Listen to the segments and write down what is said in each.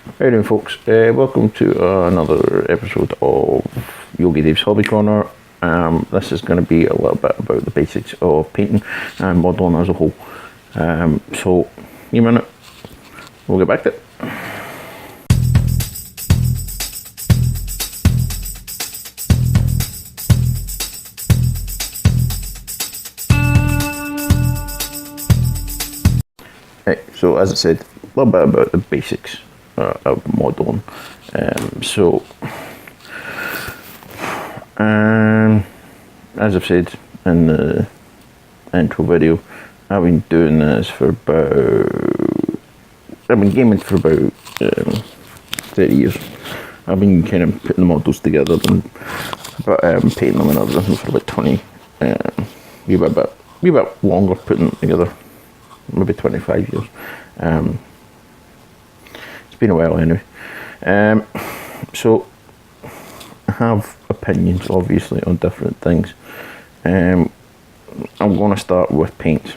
How you doing, folks? Welcome to another episode of Yogi Dave's Hobby Corner. This is going to be a little bit about the basics of painting and modelling as a whole. So, give me a minute, we'll get back to it. Right, so as I said, a little bit about the basics of modelling. As I've said in the intro video, I've been doing this for I've been gaming for about 30 years. I've been kind of putting the models together and painting them and everything for about 20, maybe a bit longer putting them together, maybe 25 years. It's been a while anyway. So I have opinions obviously on different things. I'm going to start with paints.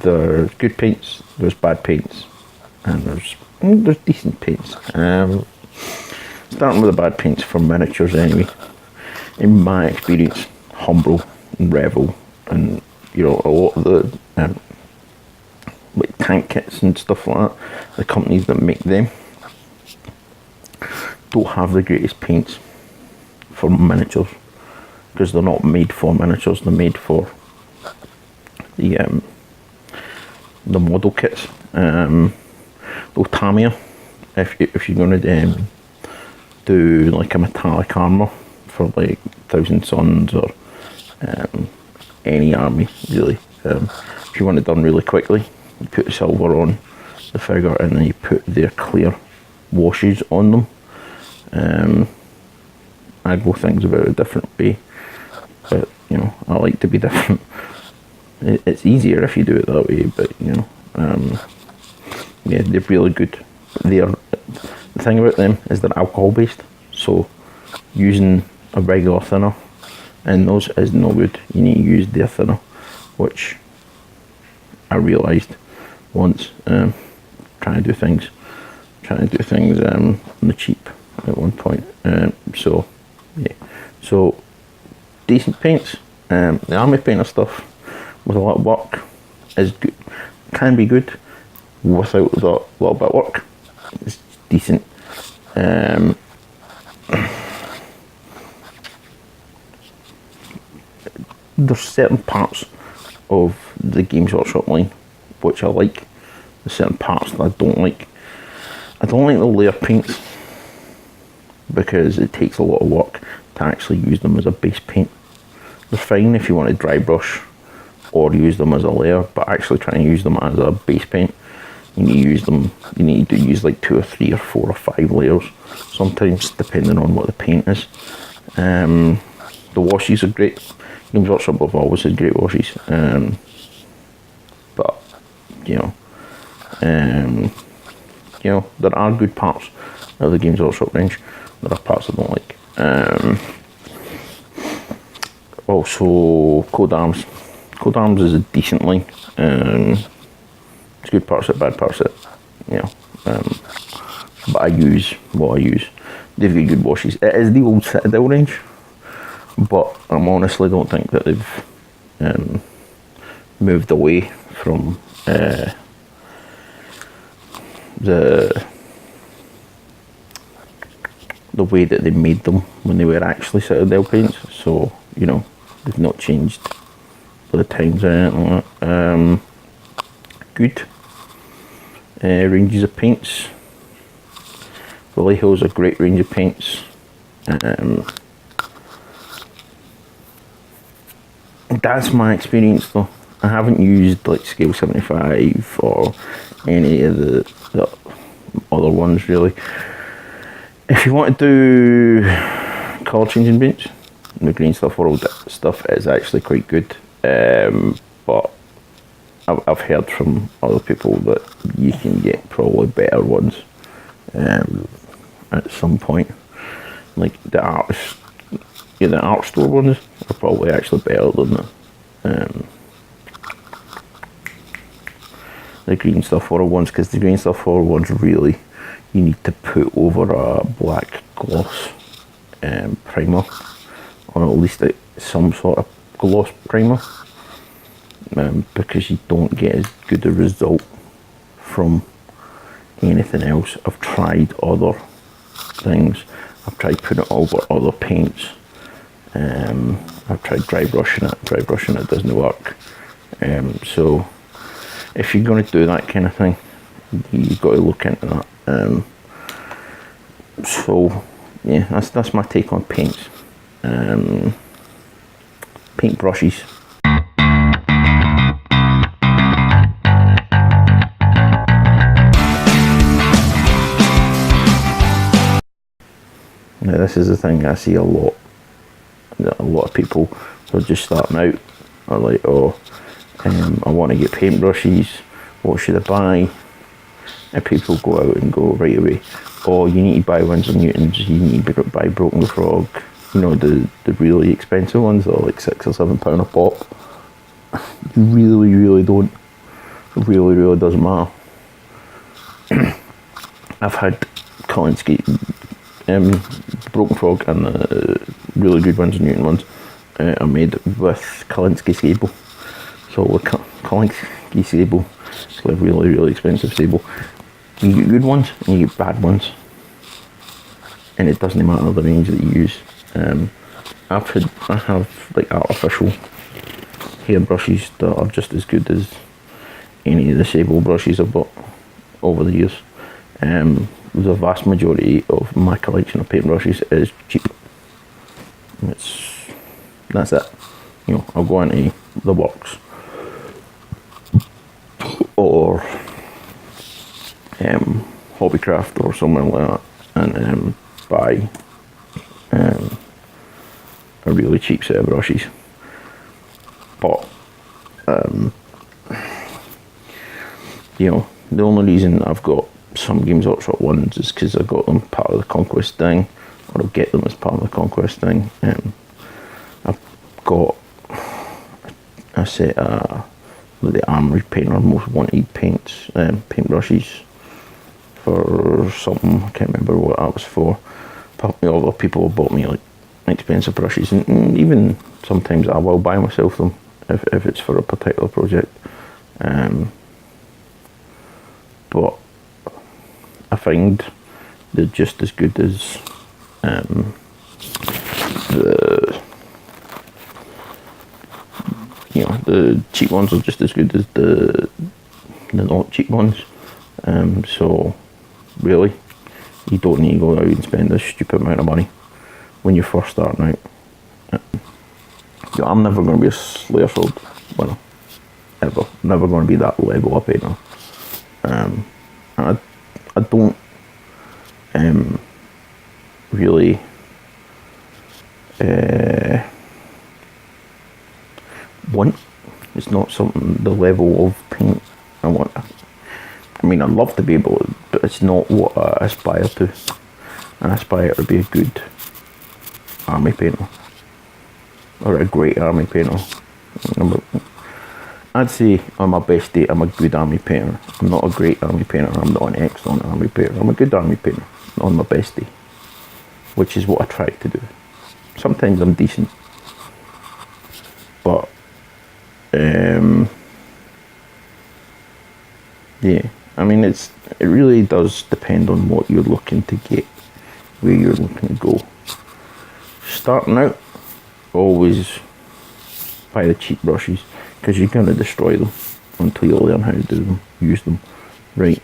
There's good paints, there's bad paints, and there's decent paints. Starting with the bad paints for miniatures anyway. In my experience, Humbrol and Revell and a lot of the like tank kits and stuff like that, the companies that make them don't have the greatest paints for miniatures, because they're not made for miniatures, they're made for the model kits. Tamiya, if you're going to do like a metallic armour for like Thousand Sons or any army really, if you want it done really quickly, you put silver on the figure and then you put their clear washes on them. I go things about a different way, but I like to be different. It's easier if you do it that way, but yeah, they're really good. The thing about them is they're alcohol based, so using a regular thinner in those is no good. You need to use their thinner, which I realised once trying to do things on the cheap at one point. So decent paints. The army painter stuff with a lot of work is good, can be good. Without that little bit of work, it's decent. There's certain parts of the Games Workshop line which I like. There's certain parts that I don't like. I don't like the layer paints because it takes a lot of work to actually use them as a base paint. They're fine if you want to dry brush or use them as a layer, but actually trying to use them as a base paint, you need to use like 2 or 3 or 4 or 5 layers sometimes, depending on what the paint is. The washes are great. Games Workshop have always had great washes, but there are good parts of the Games Workshop range. There are parts I don't like. Also, Code Arms. Code Arms is a decent line. It's good parts of it, bad parts of it. But I use what I use. They've got good washes. It is the old Citadel range, but I honestly don't think that they've moved away from the way that they made them when they were actually Citadel paints. So they've not changed for the times or anything like that. Good ranges of paints. Vallejo's a great range of paints. That's my experience though. I haven't used like Scale 75 or any of the other ones really. If you want to do colour changing paints, the Green Stuff World stuff is actually quite good. But I've heard from other people that you can get probably better ones at some point. Like the artists Yeah, the art store ones are probably actually better than the green stuff horror ones, because the green stuff horror ones really you need to put over a black gloss primer, or at least some sort of gloss primer, because you don't get as good a result from anything else. I've tried other things. I've tried putting it over other paints. I've tried dry brushing it. Dry brushing it doesn't work. So if you're going to do that kind of thing, you've got to look into that. So yeah, that's my take on paints. Paint brushes. Now this is the thing I see a lot. A lot of people who are just starting out are like, oh, I want to get paintbrushes, what should I buy? And people go out and go right away, oh, you need to buy Winsor Newtons, you need to buy Broken Frog, you know, the really expensive ones that are like £6 or £7 a pop. You really don't. It really doesn't matter. I've had Kolinsky, Broken Frog, and the really good Winsor Newton ones are made with Kolinsky sable. So with Kolinsky sable, it's like a really expensive sable. You get good ones and you get bad ones, and it doesn't matter the range that you use. I have like artificial hair brushes that are just as good as any of the sable brushes I've bought over the years. The vast majority of my collection of paintbrushes is cheap. That's it. You know, I'll go into the works or Hobbycraft or somewhere like that, and buy a really cheap set of brushes. But you know, the only reason I've got some Games Workshop ones is because I got them part of the Conquest thing, or I'll get them as part of the Conquest thing. I've got a set of the Armory Painter Most Wanted paints, paintbrushes for something, I can't remember what that was for. Probably other people have bought me like expensive brushes, and even sometimes I will buy myself them if it's for a particular project. But I find they're just as good as the cheap ones are just as good as the not cheap ones. So really, you don't need to go out and spend a stupid amount of money when you're first starting out. I'm never going to be a Slayer Sword winner, ever. I'm never going to be that level of painter. I don't really want. It's not something, the level of paint I want. I mean, I'd love to be able to, but it's not what I aspire to. I aspire to be a good army painter, or a great army painter. I'd say on my best day, I'm a good army painter. I'm not a great army painter, I'm not an excellent army painter. I'm a good army painter on my best day, which is what I try to do. Sometimes I'm decent, but yeah, I mean, it really does depend on what you're looking to get, where you're looking to go. Starting out, always buy the cheap brushes, because you're going to destroy them until you learn how to do them, use them right.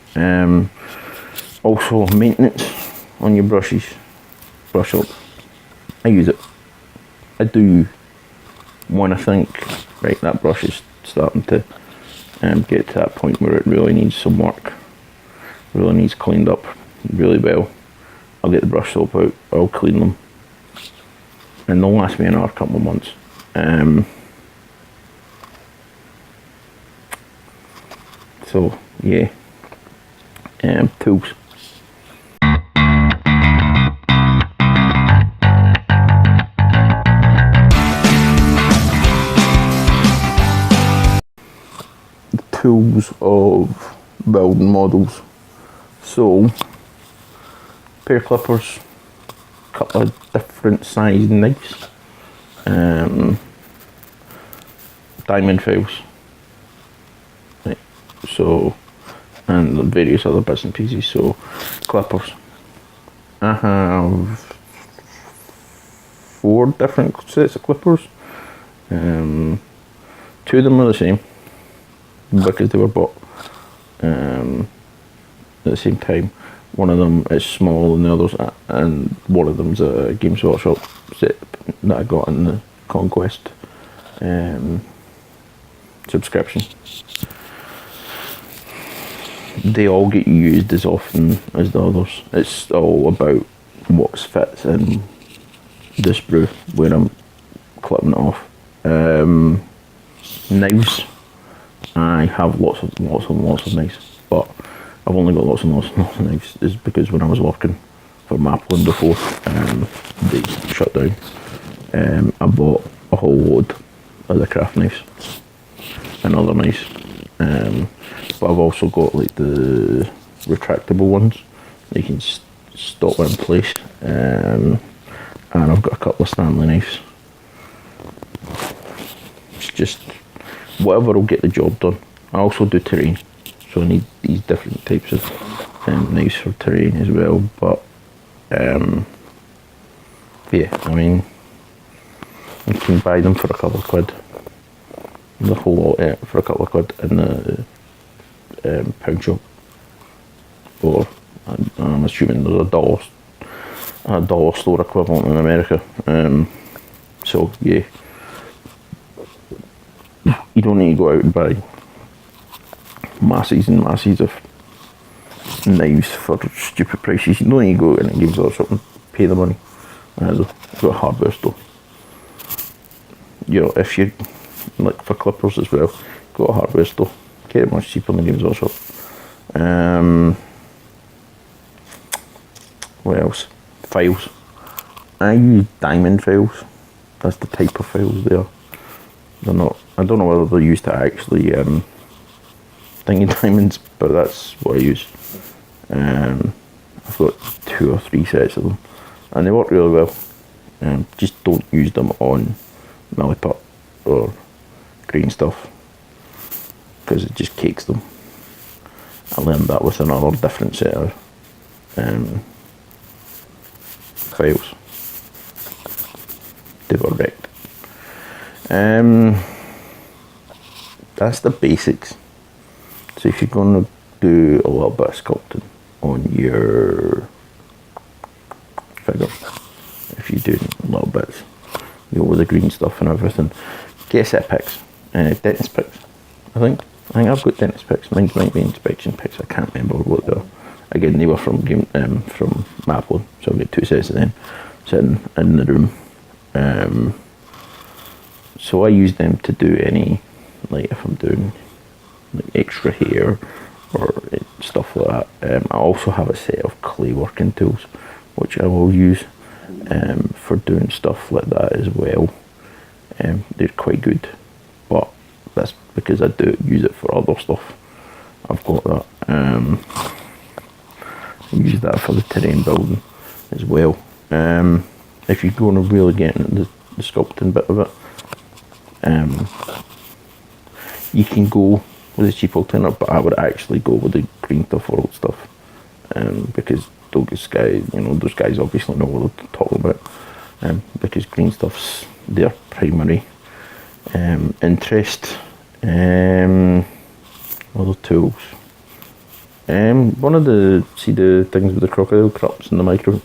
Also, maintenance on your brushes. Brush up. I use it. I do when I think, right, that brush is starting to get to that point where it really needs some work, really needs cleaned up really well. I'll get the brush soap out, I'll clean them, and they'll last me another couple of months. So yeah, tools. tools of building models. So, pair of clippers, couple of different size knives, diamond files, right, so, and various other bits and pieces. So, clippers. I have 4 different sets of clippers. 2 of them are the same because they were bought at the same time. One of them is smaller than the others, and one of them's a Games Workshop set that I got in the Conquest subscription. They all get used as often as the others. It's all about what fits in the sprue where I'm clipping it off. Knives, I have lots of knives, but I've only got lots of knives. Is because when I was working for Maplin before, they shut down. I bought a whole load of the craft knives and other knives. But I've also got like the retractable ones that you can stop in place, and I've got a couple of Stanley knives. It's just whatever will get the job done. I also do terrain, so I need these different types of knives for terrain as well. But yeah, I mean, you can buy them for a couple of quid. The whole lot for a couple of quid in the pound shop, or I'm assuming there's a dollar store equivalent in America. So yeah, you don't need to go out and buy masses and masses of knives for stupid prices. You don't need to go in and Games Workshop and pay the money. Go to a hardware store. You know, if you like for clippers as well, go to a hardware store. Get it much cheaper than Games Workshop. What else? Files. I use diamond files. That's the type of files they are. They're not. I don't know whether they're used to actually thingy diamonds, but that's what I use. I've got 2 or 3 sets of them, and they work really well. Just don't use them on Milliput or green stuff, because it just cakes them. I learned that with another different set of files. They were wrecked. That's the basics. So if you're going to do a little bit of sculpting on your figure, if you're doing little bits, with the green stuff and everything, get a set of picks, dentist picks. I think I've got dentist picks. Mine might be inspection picks. I can't remember what they are. Again, they were from Maplin, so I've got 2 sets of them sitting in the room. So I use them to do any, like if I'm doing like extra hair or stuff like that. I also have a set of clay working tools, which I will use for doing stuff like that as well. They're quite good, but that's because I do use it for other stuff. I've got that. I use that for the terrain building as well. If you're going to really get into the sculpting bit of it, you can go with a cheap alternative, but I would actually go with the green stuff or old stuff, because those guys obviously know what they're talking about, because green stuff's their primary interest. Other tools. One of the things with the crocodile crops and the microphone,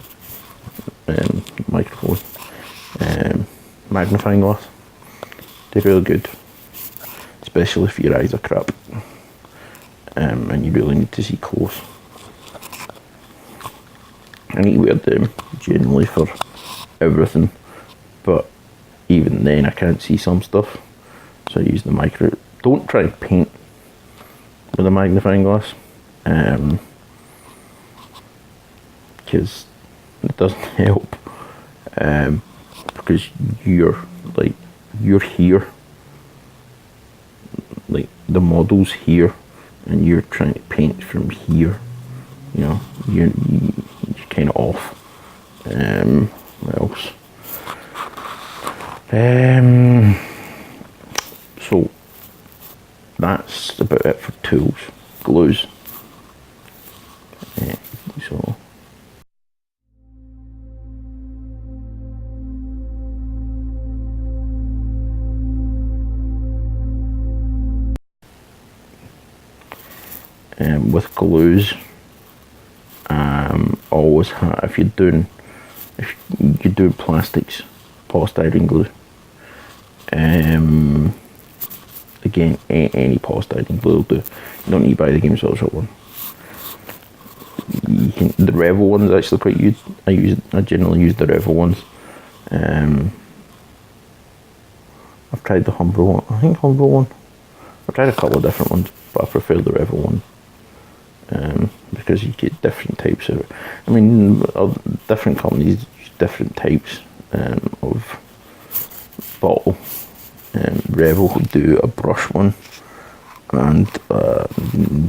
magnifying glass. They're really good, especially if your eyes are crap, and you really need to see close. I need to wear them generally for everything, but even then I can't see some stuff, so I use the micro. Don't try and paint with a magnifying glass, because it doesn't help, because you're here, like the model's here and you're trying to paint from here, you know, you're kind of off. What else? So that's about it for tools. Glues. So with glues, always have, if you do plastics, polystyrene glue. Again, any polystyrene glue will do. You don't need to buy the Games Workshop one. The Revell one's actually quite good. I generally use the Revell ones. I've tried the Humbrol one. I think Humbrol one. I've tried a couple of different ones, but I prefer the Revell one. Because you get different types of, I mean, different companies use different types of bottle. Revell will do a brush one and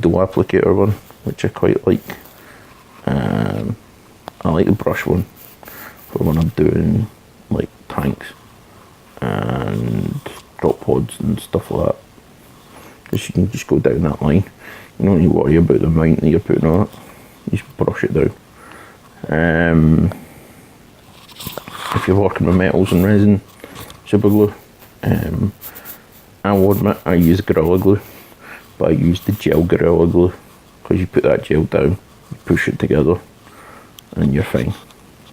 dual applicator one, which I quite like. I like the brush one for when I'm doing like tanks and drop pods and stuff like that, because you can just go down that line. You don't need to worry about the amount that you're putting on it. You just brush it down. If you're working with metals and resin, super glue. I will admit I use Gorilla Glue, but I use the gel Gorilla Glue, because you put that gel down, you push it together, and you're fine.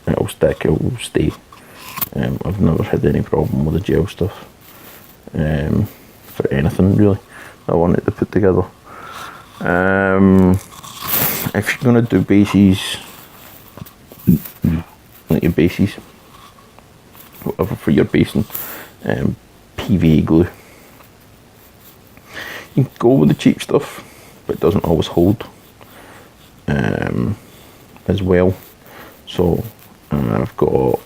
It'll stick, it will stay. I've never had any problem with the gel stuff for anything really I wanted to put together. If you're going to do bases, like your bases, whatever for your basing, PVA glue. You can go with the cheap stuff, but it doesn't always hold as well. So I've got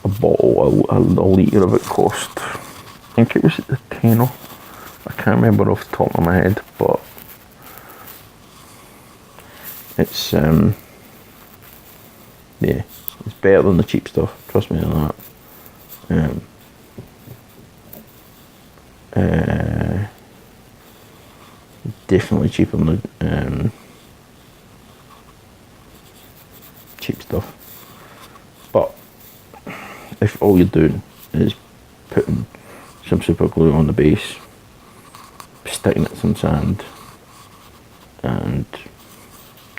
a bottle, a litre of it cost, I think it was at the tenner. I can't remember off the top of my head, but it's yeah, it's better than the cheap stuff, trust me on that. Definitely cheaper than the cheap stuff. But if all you're doing is putting some super glue on the base, sticking it in some sand, and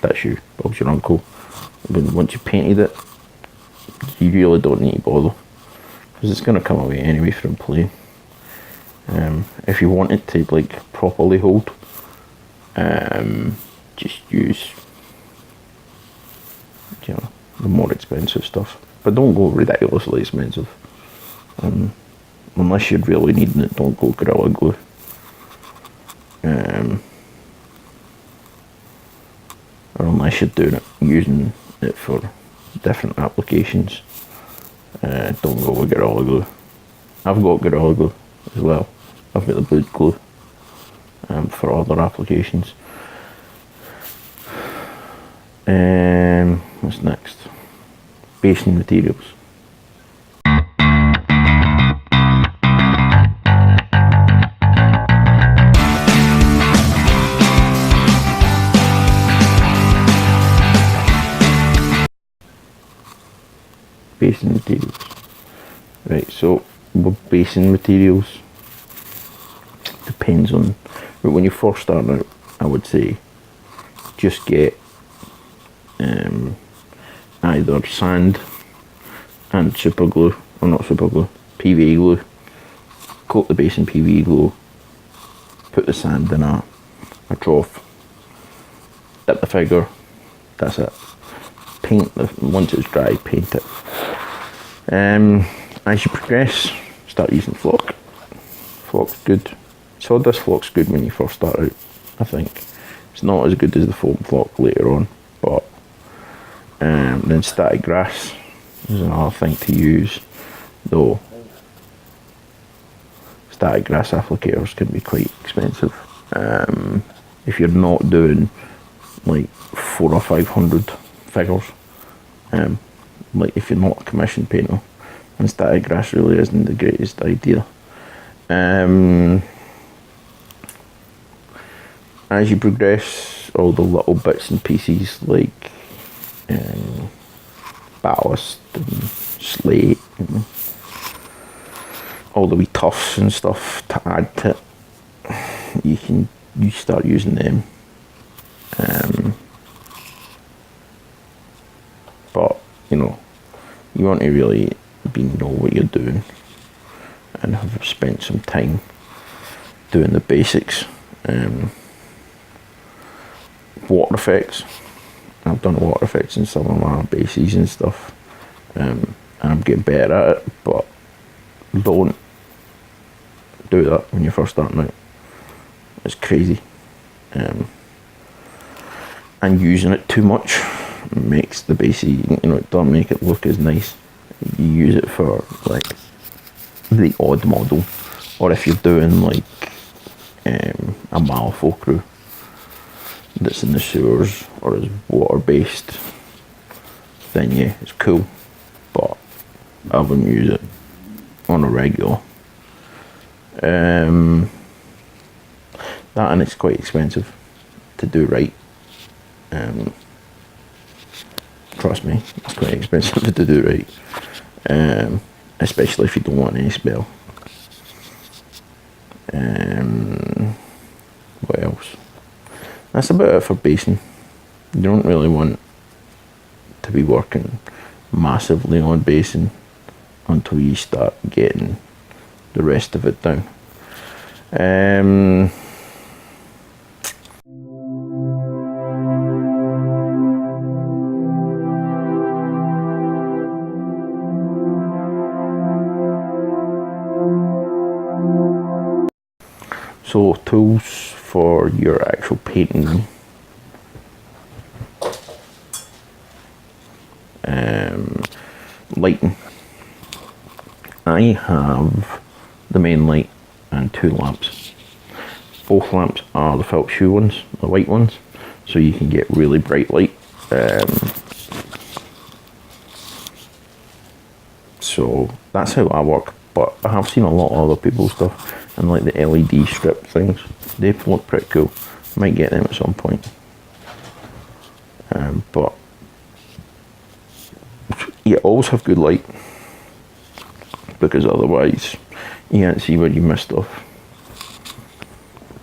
that's you, Bob's your uncle. But once you've painted it, you really don't need to bother, because it's going to come away anyway from playing. If you want it to like properly hold, just use, you know, the more expensive stuff, but don't go ridiculously expensive. Unless you're really needing it, don't go Gorilla Glue. Or unless you're doing it, using it for different applications, don't go with Gorilla Glue. I've got Gorilla Glue as well. I've got the Boot Glue for other applications. What's next? Basing materials. Basing materials. Right, so with basing materials, depends on, but when you first start out, I would say just get either sand and super glue, or not super glue, PVA glue. Coat the base in PVA glue, put the sand in a trough, dip the figure, that's it. Paint, once it's dry, paint it. As you progress, start using flock. Flock's good. Sawdust flock's good when you first start out, I think. It's not as good as the foam flock later on, but then static grass is another thing to use, though static grass applicators can be quite expensive. If you're not doing like 400 or 500 figures, like if you're not a commission painter, then static grass really isn't the greatest idea. As you progress, all the little bits and pieces like ballast and slate and all the wee tufts and stuff to add to it, you start using them. But you want to really know what you're doing and have spent some time doing the basics. Water effects. I've done water effects in some of my bases and stuff, and I'm getting better at it, but don't do that when you're first starting out. It's crazy. And using it too much makes the base, it doesn't make it look as nice. You use it for like the odd model, or if you're doing like a Malifaux crew that's in the sewers or is water based, then yeah, it's cool, but I wouldn't use it on a regular. That, and it's quite expensive to do right. Trust me, it's quite expensive to do right, especially if you don't want any spell. What else? That's about it for basing. You don't really want to be working massively on basing until you start getting the rest of it down. So tools for your actual painting. Lighting. I have the main light and 2 lamps. Both lamps are the Philips Hue ones, the white ones, so you can get really bright light. So that's how I work, but I have seen a lot of other people's stuff, and like the LED strip things, they look pretty cool. Might get them at some point. But you always have good light, because otherwise you can't see where you missed stuff,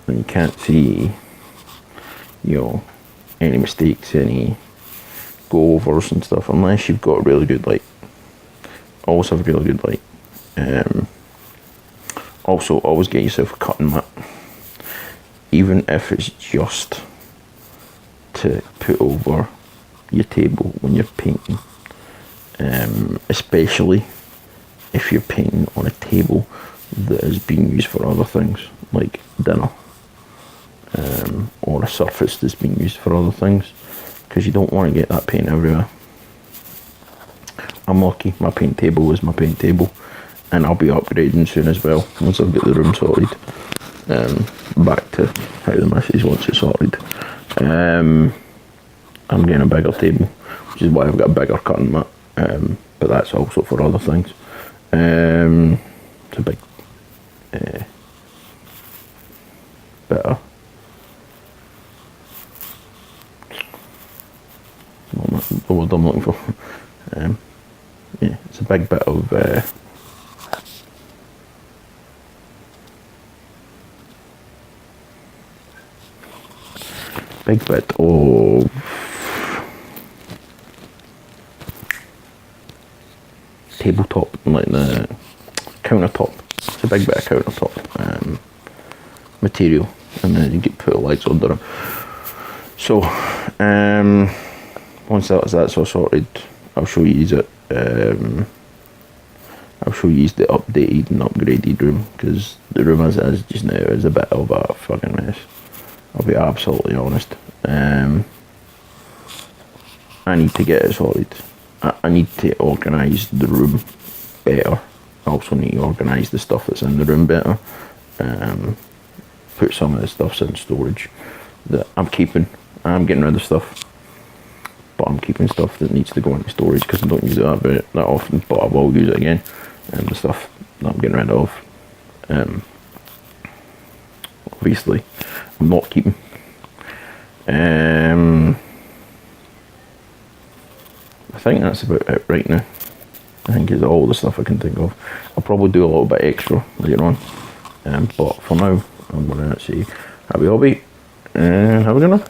and you can't see any mistakes, any go overs and stuff, unless you've got really good light. Always have really good light. Also, always get yourself a cutting mat, even if it's just to put over your table when you're painting, especially if you're painting on a table that is being used for other things like dinner, or a surface that's being used for other things, because you don't want to get that paint everywhere. I'm lucky, my paint table is my paint table, and I'll be upgrading soon as well once I've got the room sorted, back to how the missus wants it sorted. I'm getting a bigger table, which is why I've got a bigger cutting mat, but that's also for other things. It's a big bit of the word I'm looking for. Yeah, it's a big bit of tabletop, like the countertop. It's a big bit of countertop material, and then you get put lights under them. So once that's all sorted, I'll show you it. I'll show you the updated and upgraded room, because the room as it is just now is a bit of a fucking mess. I'll be absolutely honest. I need to get it sorted. I need to organise the room better I also need to organise the stuff that's in the room better. Put some of the stuff in storage that I'm keeping. I'm getting rid of stuff, but I'm keeping stuff that needs to go into storage because I don't use it that often, but I will use it again. And the stuff that I'm getting rid of, obviously, I'm not keeping. I think that's about it right now. I think it's all the stuff I can think of. I'll probably do a little bit extra later on. But for now, I'm going to say happy hobby and have a good one.